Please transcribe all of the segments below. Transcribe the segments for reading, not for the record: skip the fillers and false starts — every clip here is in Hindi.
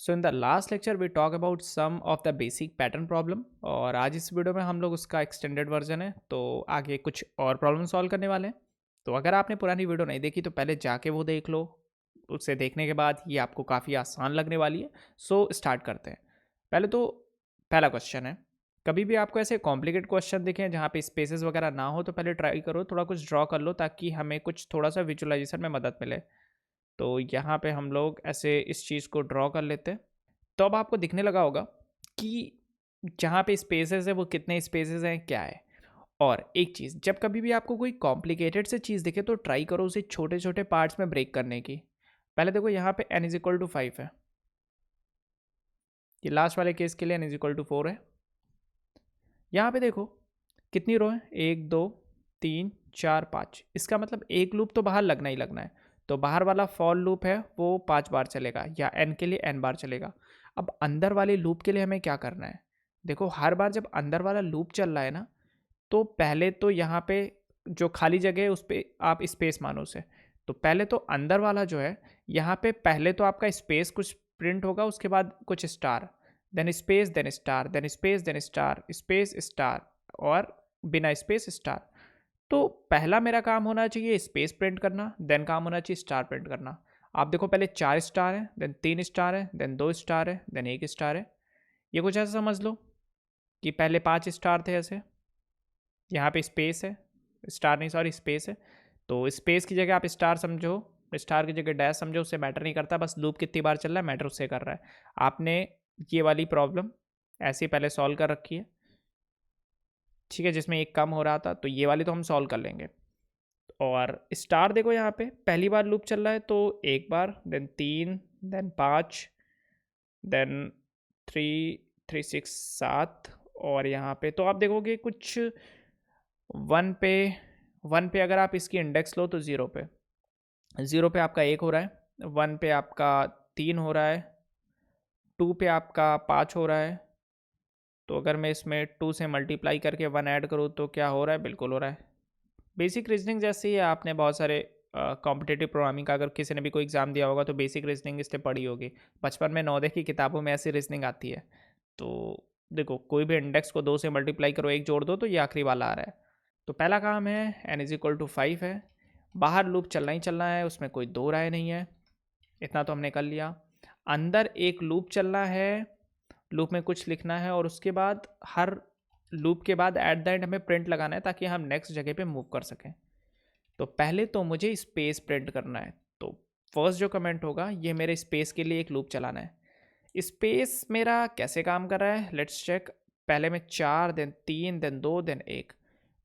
So in the last lecture we talk about some of the basic pattern problem, और आज इस वीडियो में हम लोग उसका एक्सटेंडेड वर्जन है, तो आगे कुछ और प्रॉब्लम सॉल्व करने वाले हैं। तो अगर आपने पुरानी वीडियो नहीं देखी तो पहले जाके वो देख लो। उसे देखने के बाद ये आपको काफ़ी आसान लगने वाली है। सो स्टार्ट करते हैं। पहले तो पहला क्वेश्चन है, कभी भी आपको ऐसे कॉम्प्लिकेट क्वेश्चन दिखें जहाँ पे स्पेसेस वगैरह ना हो तो पहले ट्राई करो थोड़ा कुछ ड्रॉ कर लो, ताकि हमें कुछ थोड़ा सा विजुअलाइजेशन में मदद मिले। तो यहाँ पे हम लोग ऐसे इस चीज़ को ड्रॉ कर लेते हैं। तो अब आपको दिखने लगा होगा कि जहाँ पे स्पेसेस है वो कितने स्पेसेस हैं, क्या है। और एक चीज़, जब कभी भी आपको कोई कॉम्प्लिकेटेड से चीज़ दिखे तो ट्राई करो उसे छोटे छोटे पार्ट्स में ब्रेक करने की। पहले देखो यहाँ पे n इज इक्वल टू 5 है, ये लास्ट वाले केस के लिए n इज इक्वल टू 4 है। यहाँ पे देखो कितनी रो है, 1 2 3 4 5। इसका मतलब एक लूप तो बाहर लगना ही लगना है। तो बाहर वाला फॉर लूप है वो 5 बार चलेगा, या n के लिए n बार चलेगा। अब अंदर वाले लूप के लिए हमें क्या करना है, देखो हर बार जब अंदर वाला लूप चल रहा है ना, तो पहले तो यहाँ पे जो खाली जगह है उस पर आप स्पेस मानो उसे। तो पहले तो अंदर वाला जो है, यहाँ पे पहले तो आपका स्पेस कुछ प्रिंट होगा, उसके बाद कुछ star, then space then star then space then star space star, और बिना स्पेस स्टार। तो पहला मेरा काम होना चाहिए स्पेस प्रिंट करना, देन काम होना चाहिए स्टार प्रिंट करना। आप देखो पहले 4 स्टार है, देन 3 स्टार है, देन 2 स्टार है, देन 1 स्टार है। ये कुछ ऐसा समझ लो कि पहले 5 स्टार थे ऐसे। यहाँ पे स्पेस है, स्टार नहीं सॉरी स्पेस है। तो स्पेस की जगह आप स्टार समझो, स्टार की जगह डैश समझो, उससे मैटर नहीं करता, बस लूप कितनी बार चल रहा है मैटर उससे कर रहा है। आपने ये वाली प्रॉब्लम ऐसे ही पहले सॉल्व कर रखी है, ठीक है, जिसमें एक कम हो रहा था, तो ये वाली तो हम सॉल्व कर लेंगे। और स्टार देखो यहाँ पे पहली बार लूप चल रहा है तो एक बार, देन 3, देन 5, देन 3 3 6 7। और यहाँ पे तो आप देखोगे कुछ 1 पे, 1 पे अगर आप इसकी इंडेक्स लो तो 0 पे, 0 पे आपका 1 हो रहा है, 1 पे आपका 3 हो रहा है, 2 पे आपका 5 हो रहा है। तो अगर मैं इसमें 2 से मल्टीप्लाई करके 1 ऐड करूँ तो क्या हो रहा है, बिल्कुल हो रहा है। बेसिक रीजनिंग जैसे ही है, आपने बहुत सारे कॉम्पिटिटिव प्रोग्रामिंग का अगर किसी ने भी कोई एग्ज़ाम दिया होगा तो बेसिक रीजनिंग इससे पढ़ी होगी। बचपन में नवोदय की किताबों में ऐसी रीजनिंग आती है। तो देखो कोई भी इंडेक्स को 2 से मल्टीप्लाई करो, 1 जोड़ दो, तो ये आखिरी वाला आ रहा है। तो पहला काम है n इज इक्वल टू 5 है, बाहर लूप चलना ही चलना है, उसमें कोई दो राय नहीं है। इतना तो हमने कर लिया। अंदर एक लूप चलना है, लूप में कुछ लिखना है, और उसके बाद हर लूप के बाद एट द एंड हमें प्रिंट लगाना है ताकि हम नेक्स्ट जगह पे मूव कर सकें। तो पहले तो मुझे स्पेस प्रिंट करना है। तो फर्स्ट जो कमेंट होगा ये मेरे स्पेस के लिए एक लूप चलाना है। स्पेस मेरा कैसे काम कर रहा है, लेट्स चेक। पहले में 4, देन 3, देन 2, देन 1।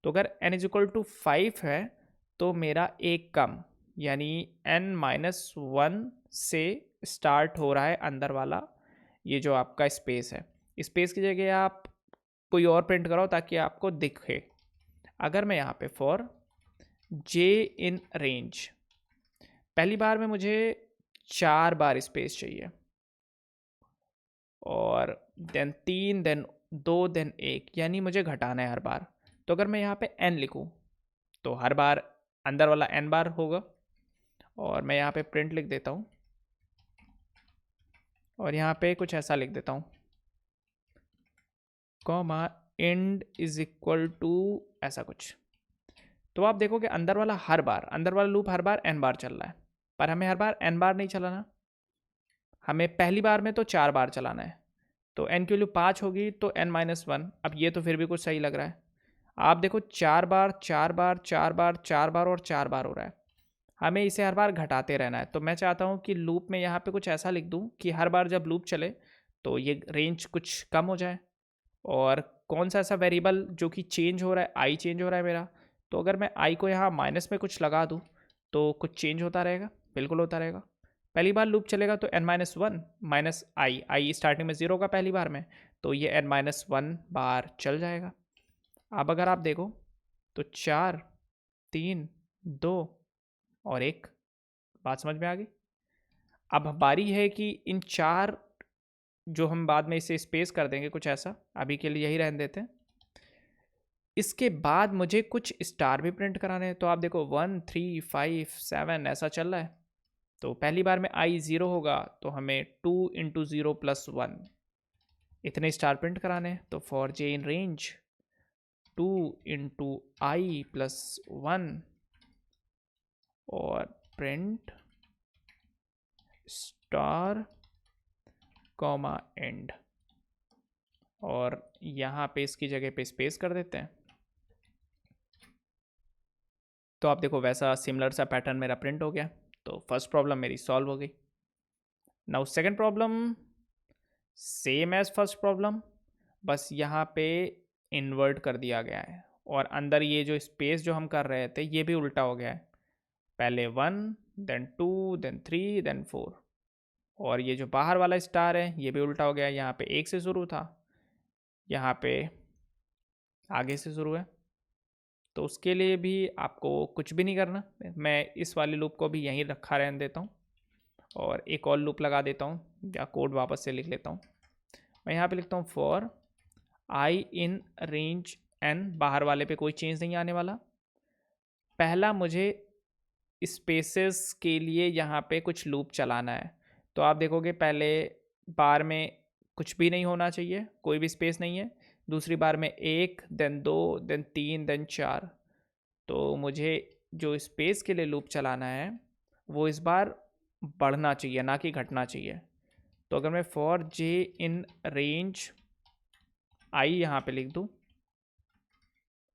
तो अगर n इज इक्वल टू 5 है तो मेरा एक कम, यानी n-1 से स्टार्ट हो रहा है अंदर वाला ये जो आपका स्पेस है। स्पेस की जगह आप कोई और प्रिंट कराओ ताकि आपको दिखे। अगर मैं यहाँ पे फॉर j इन रेंज, पहली बार में मुझे 4 बार स्पेस चाहिए, और देन 3, देन 2, देन 1, यानी मुझे घटाना है हर बार। तो अगर मैं यहाँ पे n लिखूँ तो हर बार अंदर वाला n बार होगा, और मैं यहाँ पे प्रिंट लिख देता हूँ, और यहाँ पे कुछ ऐसा लिख देता हूँ, comma and is equal to ऐसा कुछ। तो आप देखोगे अंदर वाला हर बार, अंदर वाला लूप हर बार n बार चल रहा है, पर हमें हर बार n बार नहीं चलाना, हमें पहली बार में तो 4 बार चलाना है। तो n की वैल्यू 5 होगी तो n-1। अब ये तो फिर भी कुछ सही लग रहा है। आप देखो 4 बार 4 बार 4 बार 4 बार और 4 बार हो रहा है, हमें इसे हर बार घटाते रहना है। तो मैं चाहता हूँ कि लूप में यहाँ पे कुछ ऐसा लिख दूँ कि हर बार जब लूप चले तो ये रेंज कुछ कम हो जाए। और कौन सा ऐसा वेरिएबल जो कि चेंज हो रहा है, आई चेंज हो रहा है मेरा। तो अगर मैं आई को यहाँ माइनस में कुछ लगा दूँ तो कुछ चेंज होता रहेगा, बिल्कुल होता रहेगा। पहली बार लूप चलेगा तो n-1 माइनस आई स्टार्टिंग में 0 का पहली बार में, तो ये n-1 बार चल जाएगा। अब अगर आप देखो तो 4, 3, 2 और 1, बात समझ में आ गई। अब बारी है कि इन 4, जो हम बाद में इसे स्पेस कर देंगे कुछ ऐसा, अभी के लिए यही रहने देते हैं। इसके बाद मुझे कुछ स्टार भी प्रिंट कराने हैं। तो आप देखो 1 3 5 7 ऐसा चल रहा है, तो पहली बार में i 0 होगा तो हमें 2 इंटू 0 प्लस 1 इतने स्टार प्रिंट कराने हैं। तो for j in range 2 into I plus 1 और प्रिंट स्टार कॉमा एंड, और यहाँ पे इसकी जगह पे स्पेस कर देते हैं। तो आप देखो वैसा सिमिलर सा पैटर्न मेरा प्रिंट हो गया। तो फर्स्ट प्रॉब्लम मेरी सॉल्व हो गई। Now second problem same as first problem, बस यहाँ पे इन्वर्ट कर दिया गया है और अंदर ये जो स्पेस जो हम कर रहे थे ये भी उल्टा हो गया है। पहले 1 देन 2 देन 3 देन 4, और ये जो बाहर वाला स्टार है ये भी उल्टा हो गया है। यहाँ पे 1 से शुरू था, यहाँ पे आगे से शुरू है। तो उसके लिए भी आपको कुछ भी नहीं करना, मैं इस वाले लूप को भी यहीं रखा रहने देता हूँ और एक और लूप लगा देता हूँ, या कोड वापस से लिख लेता हूँ। मैं यहाँ पे लिखता हूँ for I in range n, बाहर वाले पे कोई चेंज नहीं आने वाला। पहला मुझे स्पेसेस के लिए यहाँ पे कुछ लूप चलाना है। तो आप देखोगे पहले बार में कुछ भी नहीं होना चाहिए, कोई भी स्पेस नहीं है। दूसरी बार में 1 देन 2 देन 3 देन 4। तो मुझे जो स्पेस के लिए लूप चलाना है वो इस बार बढ़ना चाहिए, ना कि घटना चाहिए। तो अगर मैं for j in range i यहाँ पे लिख दूँ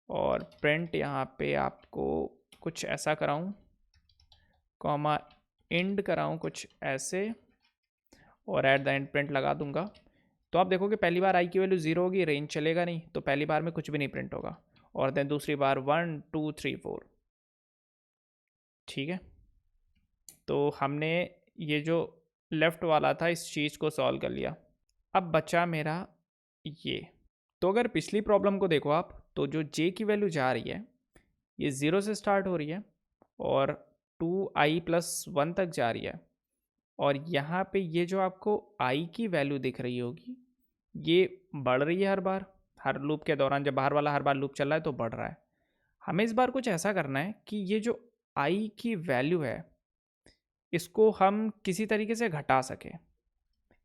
और प्रिंट यहाँ पे आपको कुछ ऐसा कराऊँ, कॉमा एंड कराऊँ कुछ ऐसे, और एट द एंड प्रिंट लगा दूंगा, तो आप देखोगे पहली बार i की वैल्यू 0 होगी, रेंज चलेगा नहीं, तो पहली बार में कुछ भी नहीं प्रिंट होगा। और देन दूसरी बार 1 2 3 4। ठीक है, तो हमने ये जो लेफ्ट वाला था इस चीज़ को सॉल्व कर लिया। अब बचा मेरा ये। तो अगर पिछली प्रॉब्लम को देखो आप, तो जो j की वैल्यू जा रही है ये 0 से स्टार्ट हो रही है और 2i प्लस 1 तक जा रही है, और यहाँ पे ये जो आपको i की वैल्यू दिख रही होगी ये बढ़ रही है हर बार, हर लूप के दौरान जब बाहर वाला हर बार लूप चल रहा है तो बढ़ रहा है। हमें इस बार कुछ ऐसा करना है कि ये जो i की वैल्यू है इसको हम किसी तरीके से घटा सके।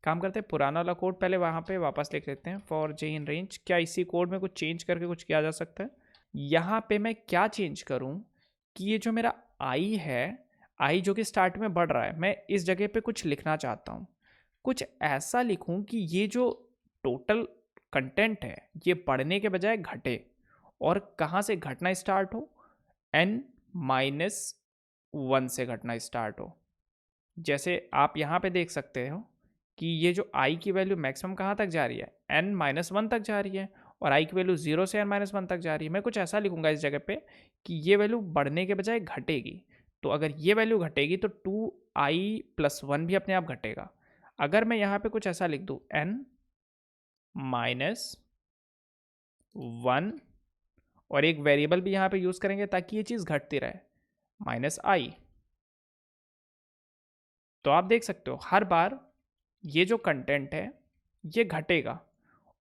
काम करते हैं, पुराना वाला कोड पहले वहाँ पे वापस लिख लेते हैं, फॉर j इन रेंज। क्या इसी कोड में कुछ चेंज करके कुछ किया जा सकता है? यहाँ पे मैं क्या चेंज करूँ कि ये जो मेरा i है, i जो कि स्टार्ट में बढ़ रहा है, मैं इस जगह पे कुछ लिखना चाहता हूँ। कुछ ऐसा लिखूँ कि ये जो टोटल कंटेंट है ये बढ़ने के बजाय घटे, और कहाँ से घटना स्टार्ट हो, n-1 से घटना स्टार्ट हो। जैसे आप यहाँ पे देख सकते हो कि ये जो i की वैल्यू मैक्सिमम कहाँ तक जा रही है, n-1 तक जा रही है, और i की वैल्यू 0 से n-1 तक जा रही है। मैं कुछ ऐसा लिखूंगा इस जगह पे कि ये वैल्यू बढ़ने के बजाय घटेगी। तो अगर ये वैल्यू घटेगी तो 2i प्लस 1 भी अपने आप घटेगा। अगर मैं यहाँ पे कुछ ऐसा लिख दूँ n-1, और एक वेरिएबल भी यहाँ पे यूज़ करेंगे ताकि ये चीज़ घटती रहे, -i, तो आप देख सकते हो हर बार ये जो कंटेंट है ये घटेगा,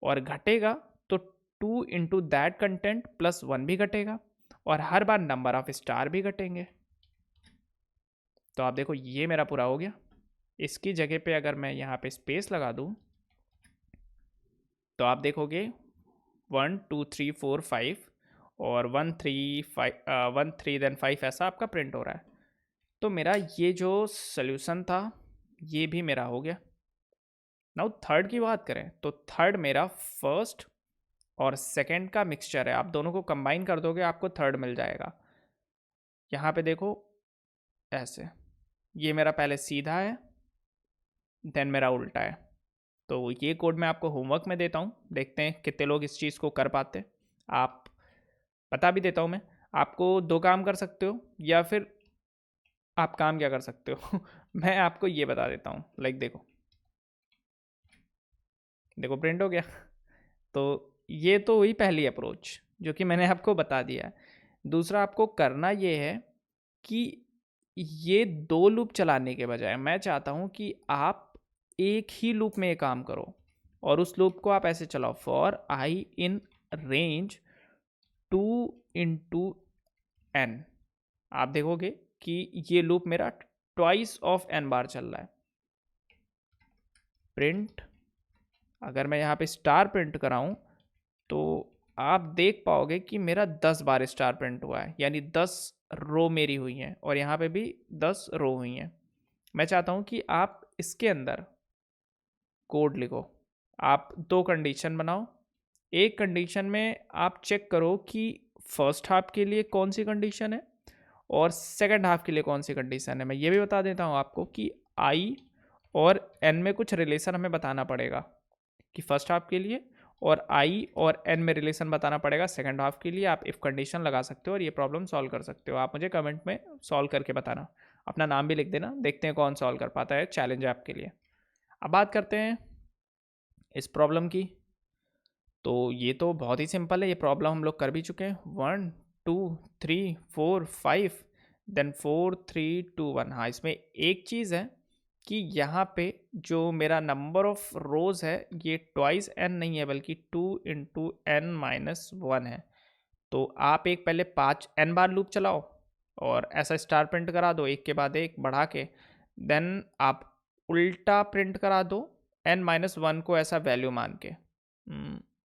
और घटेगा तो 2 इंटू दैट कंटेंट प्लस 1 भी घटेगा, और हर बार नंबर ऑफ स्टार भी घटेंगे। तो आप देखो ये मेरा पूरा हो गया। इसकी जगह पे अगर मैं यहाँ पे स्पेस लगा दूँ तो आप देखोगे 1 2 3 4 5 और 1 3 देन 5 ऐसा आपका प्रिंट हो रहा है। तो मेरा ये जो सोल्यूशन था ये भी मेरा हो गया। नाउ थर्ड की बात करें तो थर्ड मेरा फर्स्ट और सेकंड का मिक्सचर है। आप दोनों को कंबाइन कर दोगे आपको थर्ड मिल जाएगा। यहाँ पे देखो ऐसे, ये मेरा पहले सीधा है देन मेरा उल्टा है। तो ये कोड मैं आपको होमवर्क में देता हूँ, देखते हैं कितने लोग इस चीज़ को कर पाते। आप बता भी देता हूँ मैं आपको, 2 काम कर सकते हो, या फिर आप काम क्या कर सकते हो मैं आपको ये बता देता हूँ। लाइक देखो देखो प्रिंट हो गया तो ये तो हुई पहली अप्रोच जो कि मैंने आपको बता दिया है। दूसरा आपको करना ये है कि ये 2 लूप चलाने के बजाय मैं चाहता हूँ कि आप एक ही लूप में ये काम करो, और उस लूप को आप ऐसे चलाओ, for I in range 2 into n। आप देखोगे कि ये लूप मेरा ट्वाइस ऑफ n बार चल रहा है। प्रिंट, अगर मैं यहाँ पे स्टार प्रिंट कराऊं तो आप देख पाओगे कि मेरा 10 बार स्टार प्रिंट हुआ है, यानी 10 रो मेरी हुई हैं और यहाँ पे भी 10 रो हुई हैं। मैं चाहता हूँ कि आप इसके अंदर कोड लिखो। आप दो कंडीशन बनाओ। एक कंडीशन में आप चेक करो कि फर्स्ट हाफ के लिए कौन सी कंडीशन है और सेकंड हाफ के लिए कौन सी कंडीशन है। मैं ये भी बता देता हूँ आपको कि आई और एन में कुछ रिलेशन हमें बताना पड़ेगा कि फर्स्ट हाफ के लिए, और आई और एन में रिलेशन बताना पड़ेगा सेकंड हाफ के लिए। आप इफ कंडीशन लगा सकते हो और ये प्रॉब्लम सॉल्व कर सकते हो। आप मुझे कमेंट में सॉल्व करके बताना, अपना नाम भी लिख देना, देखते हैं कौन सॉल्व कर पाता है। चैलेंज है आपके लिए। अब बात करते हैं इस प्रॉब्लम की। तो ये तो बहुत ही सिंपल है, ये प्रॉब्लम हम लोग कर भी चुके हैं। 1 2 3 4 5 देन 4 3 2 1। हाँ, इसमें एक चीज़ है कि यहाँ पे जो मेरा नंबर ऑफ रोज है ये ट्वाइस n नहीं है बल्कि 2 इंटू n माइनस 1 है। तो आप एक पहले 5 n बार लूप चलाओ और ऐसा स्टार प्रिंट करा दो एक के बाद एक बढ़ा के, देन आप उल्टा प्रिंट करा दो n माइनस 1 को ऐसा वैल्यू मान के।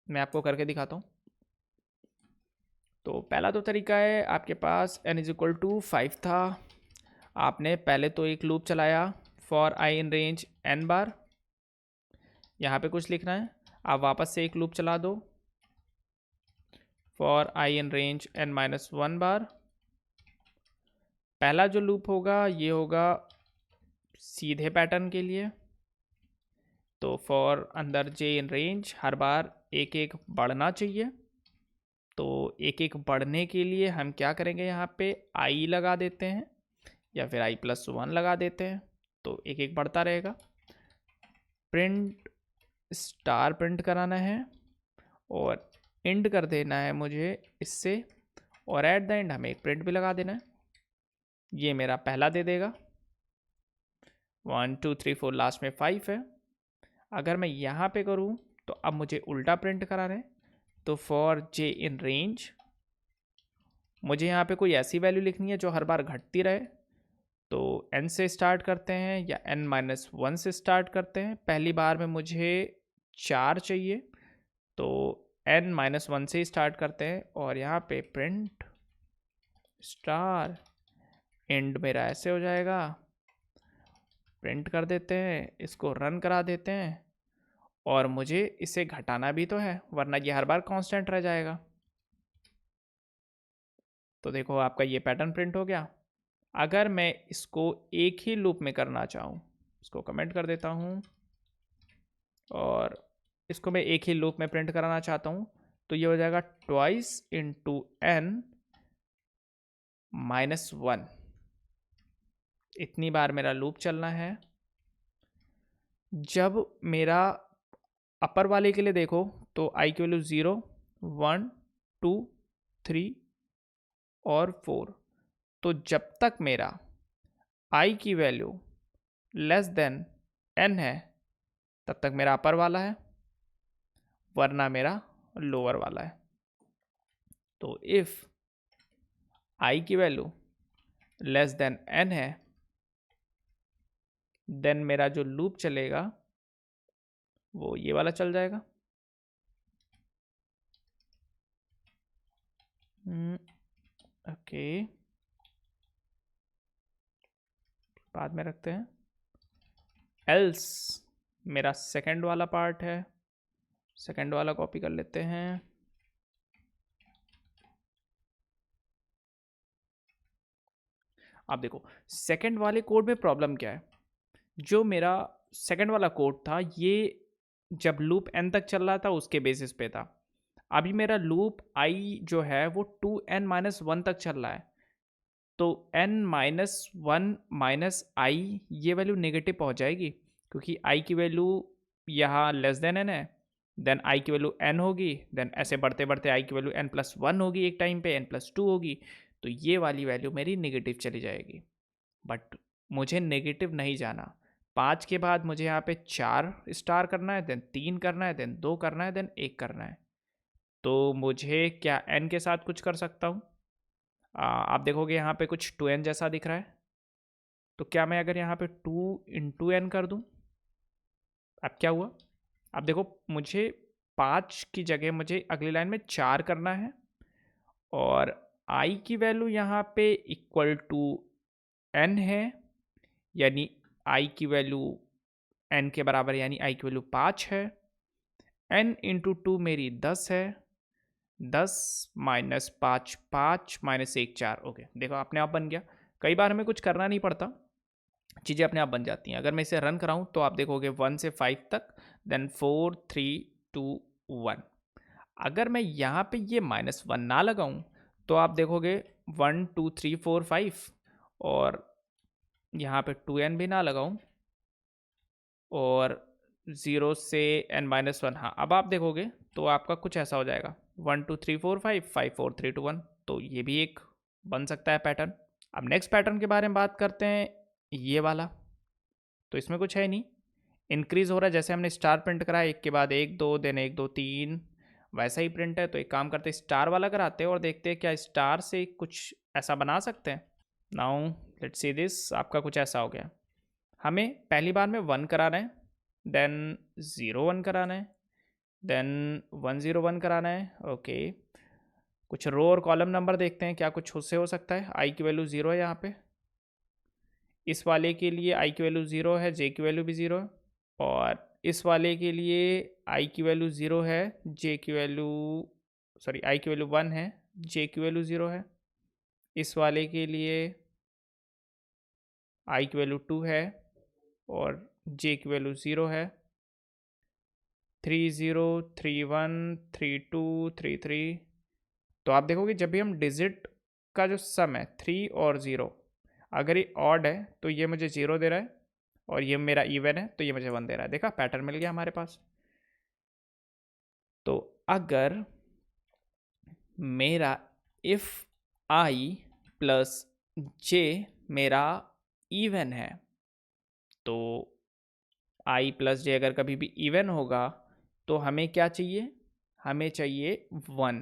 मैं आपको करके दिखाता हूँ। तो पहला तो तरीका है, आपके पास n इज इक्वल टू 5 था। आपने पहले तो एक लूप चलाया for I in range n बार, यहाँ पे कुछ लिखना है। आप वापस से एक लूप चला दो for I in range n minus 1 बार। पहला जो लूप होगा ये होगा सीधे पैटर्न के लिए। तो फॉर अंदर j इन रेंज हर बार एक एक बढ़ना चाहिए। तो एक एक बढ़ने के लिए हम क्या करेंगे, यहाँ पे i लगा देते हैं या फिर i प्लस 1 लगा देते हैं, तो एक एक बढ़ता रहेगा। प्रिंट स्टार प्रिंट कराना है और एंड कर देना है मुझे इससे, और एट द एंड हमें एक प्रिंट भी लगा देना है। ये मेरा पहला दे देगा 1 2 3 4, लास्ट में 5 है। अगर मैं यहाँ पे करूँ तो अब मुझे उल्टा प्रिंट करा रहे हैं। तो फॉर j इन रेंज मुझे यहाँ पे कोई ऐसी वैल्यू लिखनी है जो हर बार घटती रहे। तो n से स्टार्ट करते हैं या n माइनस 1 से स्टार्ट करते हैं। पहली बार में मुझे 4 चाहिए, तो n माइनस 1 से स्टार्ट करते हैं और यहाँ पे प्रिंट स्टार एंड मेरा ऐसे हो जाएगा। प्रिंट कर देते हैं, इसको रन करा देते हैं, और मुझे इसे घटाना भी तो है वरना ये हर बार कांस्टेंट रह जाएगा। तो देखो आपका ये पैटर्न प्रिंट हो गया। अगर मैं इसको एक ही लूप में करना चाहूँ, इसको कमेंट कर देता हूँ और इसको मैं एक ही लूप में प्रिंट कराना चाहता हूँ, तो ये हो जाएगा ट्वाइस इंटू n माइनस 1। इतनी बार मेरा लूप चलना है। जब मेरा अपर वाले के लिए देखो तो i की वैल्यू 0 1 2 3 और 4, तो जब तक मेरा i की वैल्यू लेस देन n है तब तक मेरा अपर वाला है, वरना मेरा लोअर वाला है। तो इफ i की वैल्यू लेस देन n है देन मेरा जो लूप चलेगा वो ये वाला चल जाएगा। ओके, बाद में रखते हैं। एल्स मेरा सेकंड वाला पार्ट है, सेकंड वाला कॉपी कर लेते हैं। आप देखो सेकंड वाले कोड में प्रॉब्लम क्या है। जो मेरा सेकंड वाला कोड था ये जब लूप n तक चल रहा था उसके बेसिस पे था। अभी मेरा लूप i जो है वो 2n माइनस 1 तक चल रहा है। तो n माइनस 1 माइनस आई ये वैल्यू नेगेटिव पहुंच जाएगी, क्योंकि i की वैल्यू यहाँ लेस देन n है, देन i की वैल्यू n होगी, देन ऐसे बढ़ते बढ़ते i की वैल्यू n प्लस 1 होगी, एक टाइम पे n प्लस 2 होगी, तो ये वाली वैल्यू मेरी नेगेटिव चली जाएगी। बट मुझे नेगेटिव नहीं जाना। 5 के बाद मुझे यहाँ पे 4 स्टार करना है, देन 3 करना है, देन 2 करना है, देन 1 करना है। तो मुझे क्या n के साथ कुछ कर सकता हूँ? आप देखोगे यहाँ पे कुछ 2n जैसा दिख रहा है। तो क्या मैं अगर यहाँ पे 2 × n कर दूँ, अब क्या हुआ? अब देखो, मुझे 5 की जगह मुझे अगली लाइन में 4 करना है, और i की वैल्यू यहाँ पे इक्वल टू n है, यानी i की वैल्यू n के बराबर, यानी i की वैल्यू 5 है। n इंटू 2 मेरी 10 है, 10 माइनस 5 5 माइनस 1 4। ओके, देखो अपने आप बन गया। कई बार हमें कुछ करना नहीं पड़ता, चीज़ें अपने आप बन जाती हैं। अगर मैं इसे रन कराऊँ तो आप देखोगे 1 से 5 तक, देन 4 3 2 1। अगर मैं यहाँ पे ये -1 ना लगाऊँ तो आप देखोगे 1 2 3 4 5, और यहाँ पे 2n भी ना लगाऊँ, और 0 से n-1। हाँ, अब आप देखोगे तो आपका कुछ ऐसा हो जाएगा, 1 2 3 4 5 5 4 3 2 1। तो ये भी एक बन सकता है पैटर्न। अब नेक्स्ट पैटर्न के बारे में बात करते हैं, ये वाला। तो इसमें कुछ है नहीं, इंक्रीज हो रहा है, जैसे हमने स्टार प्रिंट करा एक के बाद एक, दो, देन 1 2 3, वैसा ही प्रिंट है। तो एक काम करते हैं, स्टार वाला कराते हैं और देखते हैं क्या स्टार से कुछ ऐसा बना सकते हैं। Now let's see this. आपका कुछ ऐसा हो गया, हमें पहली बार में 1 कराना है, देन 0 1 कराना है, देन 1 0 1 कराना है। ओके, कुछ रो और कॉलम नंबर देखते हैं क्या कुछ उससे हो सकता है। आई की वैल्यू 0 है यहाँ पे, इस वाले के लिए आई की वैल्यू 0 है, जे की वैल्यू भी 0 है, और इस वाले के लिए आई की वैल्यू 0 है, जे की वैल्यू, सॉरी, आई की वैल्यू 1 है, जे की वैल्यू 0 है। इस वाले के लिए आई की वैल्यू 2 है और जे की वैल्यू 0 है। 3 0 3 1 3 2 3 3। तो आप देखोगे जब भी हम डिजिट का जो सम है 3 और 0, अगर ये ऑड है तो ये मुझे 0 दे रहा है, और ये मेरा इवन है तो ये मुझे 1 दे रहा है। देखा, पैटर्न मिल गया हमारे पास। तो अगर मेरा इफ आई प्लस जे मेरा इवन है, तो आई प्लस जे अगर कभी भी इवन होगा तो हमें क्या चाहिए? हमें चाहिए 1।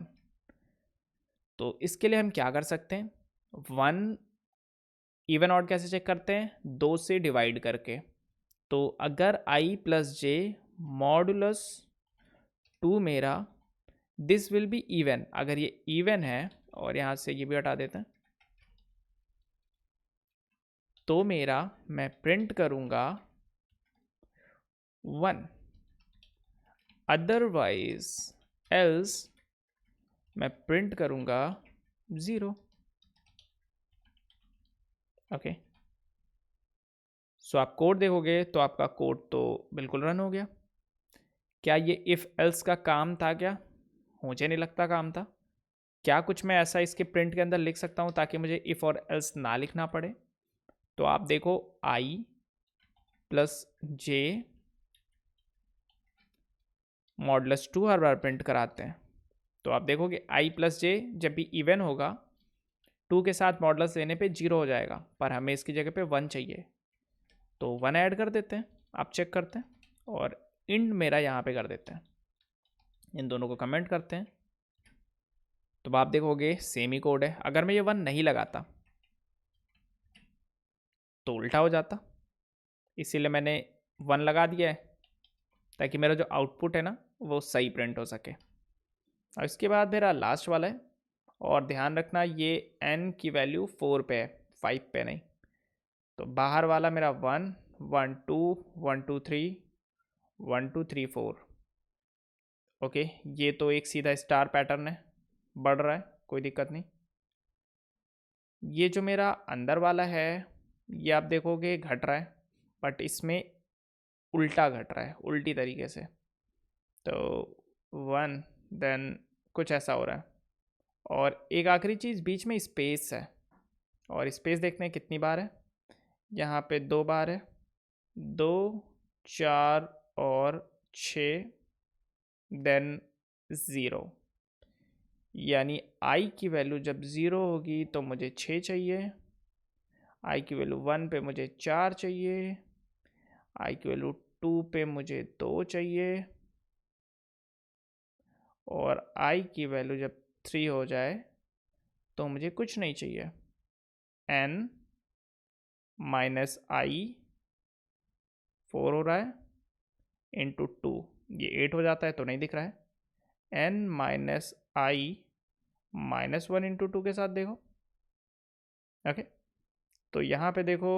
तो इसके लिए हम क्या कर सकते हैं? 1 इवन ऑड कैसे चेक करते हैं? 2 से डिवाइड करके। तो अगर आई प्लस जे मॉडुलस 2 मेरा, दिस विल बी इवन, अगर ये इवन है, और यहाँ से ये भी हटा देते हैं, तो मेरा मैं प्रिंट करूँगा 1, अदरवाइज एल्स मैं प्रिंट करूँगा 0। ओके, सो आप कोड देखोगे तो आपका कोड तो बिल्कुल रन हो गया। क्या ये इफ़ एल्स का काम था क्या? मुझे नहीं लगता काम था। क्या कुछ मैं ऐसा इसके प्रिंट के अंदर लिख सकता हूँ ताकि मुझे इफ़ और एल्स ना लिखना पड़े? तो आप देखो, आई प्लस जे मॉडुलस 2 हर बार प्रिंट कराते हैं। तो आप देखोगे आई प्लस जे जब भी इवन होगा, 2 के साथ मॉडुलस लेने पे 0 हो जाएगा, पर हमें इसकी जगह पे 1 चाहिए, तो 1 ऐड कर देते हैं। आप चेक करते हैं, और इंड मेरा यहाँ पे कर देते हैं। इन दोनों को कमेंट करते हैं, तो आप देखोगे सेम ही कोड है। अगर मैं ये 1 नहीं लगाता तो उल्टा हो जाता, इसीलिए मैंने 1 लगा दिया है ताकि मेरा जो आउटपुट है ना वो सही प्रिंट हो सके। और इसके बाद मेरा लास्ट वाला है, और ध्यान रखना ये n की वैल्यू 4 पे है, 5 पे नहीं। तो बाहर वाला मेरा 1 1 2 1 2 3 1 2 3 4। ओके, ये तो एक सीधा स्टार पैटर्न है, बढ़ रहा है, कोई दिक्कत नहीं। ये जो मेरा अंदर वाला है, ये आप देखोगे घट रहा है, बट इसमें उल्टा घट रहा है, उल्टी तरीके से। तो 1, देन कुछ ऐसा हो रहा है। और एक आखिरी चीज़, बीच में स्पेस है, और स्पेस देखते हैं कितनी बार है। यहाँ पे 2 बार है, 2 4 और 6, देन 0। यानी आई की वैल्यू जब 0 होगी तो मुझे 6 चाहिए, आई की वैल्यू 1 पे मुझे 4 चाहिए, आई की वैल्यू 2 पे मुझे 2 चाहिए, और आई की वैल्यू जब 3 हो जाए तो मुझे कुछ नहीं चाहिए। n माइनस आई 4 हो रहा है इंटू 2, ये 8 हो जाता है तो नहीं दिख रहा है। n माइनस आई माइनस 1 इंटू 2 के साथ देखो। ओके, तो यहाँ पे देखो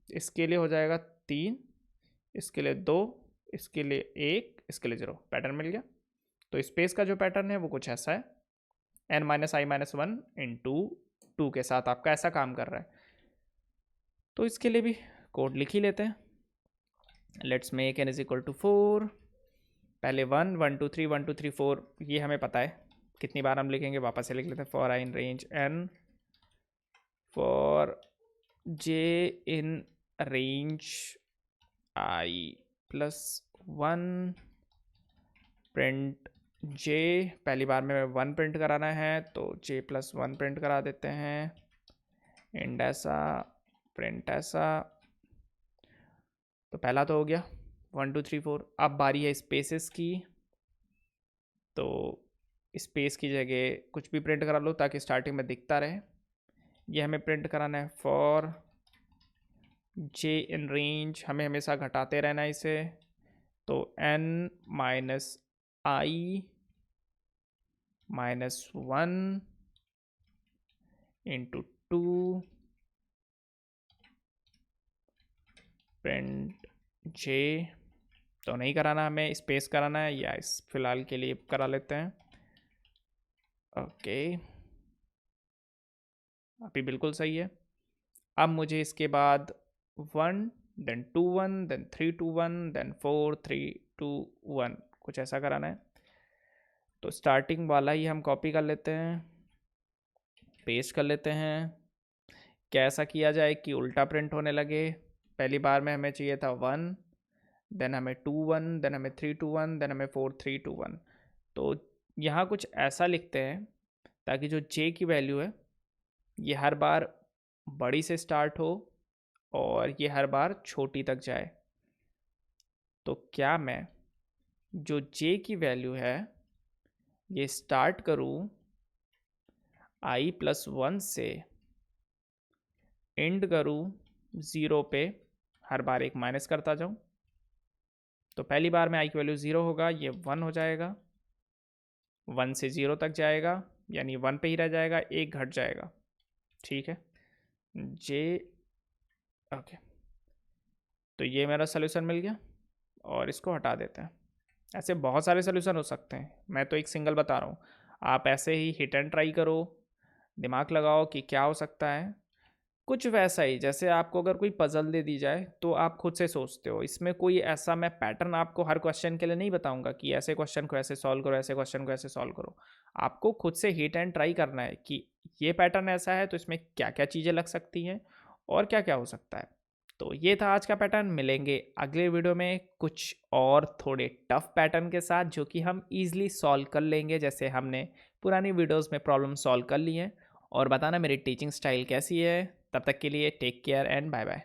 इसके लिए हो जाएगा 3, इसके लिए 2, इसके लिए 1, इसके लिए 0। पैटर्न मिल गया। तो स्पेस का जो पैटर्न है वो कुछ ऐसा है, n माइनस आई माइनस 1 इंटू 2 के साथ आपका ऐसा काम कर रहा है। तो इसके लिए भी कोड लिख ही लेते हैं। Let's make n is equal to 4। पहले 1 1 2 3 1 2 3 4 ये हमें पता है, कितनी बार हम लिखेंगे वापस से लिख लेते हैं। For I in range n, for j in range i plus 1, print j, पहली बार में 1 प्रिंट कराना है तो j प्लस 1 प्रिंट करा देते हैं। इंड ऐसा, प्रिंट ऐसा। तो पहला तो हो गया 1 2 3 4। अब बारी है स्पेसेस की, तो स्पेस की जगह कुछ भी प्रिंट करा लो ताकि स्टार्टिंग में दिखता रहे। ये हमें प्रिंट कराना है फॉर j इन रेंज, हमें हमेशा घटाते रहना है इसे। तो n माइनस आई माइनस 1 इंटू 2 प्रिंट j। तो नहीं कराना, हमें स्पेस कराना है, या इस फिलहाल के लिए करा लेते हैं। ओके, अभी बिल्कुल सही है। अब मुझे इसके बाद 1 देन 2 1 देन 3 2 1 देन 4 3 2 1 कुछ ऐसा कराना है। तो स्टार्टिंग वाला ही हम कॉपी कर लेते हैं, पेस्ट कर लेते हैं। कैसा किया जाए कि उल्टा प्रिंट होने लगे। पहली बार में हमें चाहिए था 1, देन हमें 2 1, देन हमें 3 2 1, देन हमें 4 3 2 1। तो यहाँ कुछ ऐसा लिखते हैं ताकि जो j की वैल्यू है ये हर बार बड़ी से स्टार्ट हो और ये हर बार छोटी तक जाए। तो क्या मैं जो j की वैल्यू है ये स्टार्ट करूँ i प्लस 1 से, एंड करूँ 0 पे, हर बार एक माइनस करता जाऊँ। तो पहली बार में i की वैल्यू 0 होगा, ये 1 हो जाएगा, 1 से 0 तक जाएगा यानी 1 पे ही रह जाएगा, एक घट जाएगा। ठीक है j। ओके, तो ये मेरा सोल्यूशन मिल गया और इसको हटा देते हैं। ऐसे बहुत सारे सोल्यूशन हो सकते हैं, मैं तो एक सिंगल बता रहा हूँ। आप ऐसे ही हिट एंड ट्राई करो, दिमाग लगाओ कि क्या हो सकता है। कुछ वैसा ही जैसे आपको अगर कोई पजल दे दी जाए तो आप खुद से सोचते हो। इसमें कोई ऐसा मैं पैटर्न आपको हर क्वेश्चन के लिए नहीं बताऊंगा कि ऐसे क्वेश्चन को ऐसे सॉल्व करो, ऐसे क्वेश्चन को ऐसे सॉल्व करो। आपको खुद से हिट एंड ट्राई करना है कि ये पैटर्न ऐसा है तो इसमें क्या क्या चीज़ें लग सकती हैं और क्या क्या हो सकता है। तो ये था आज का पैटर्न। मिलेंगे अगले वीडियो में कुछ और थोड़े टफ पैटर्न के साथ जो कि हम ईजिली सॉल्व कर लेंगे, जैसे हमने पुरानी वीडियोस में प्रॉब्लम सॉल्व कर ली है। और बताना मेरी टीचिंग स्टाइल कैसी है। तब तक के लिए take care and bye bye.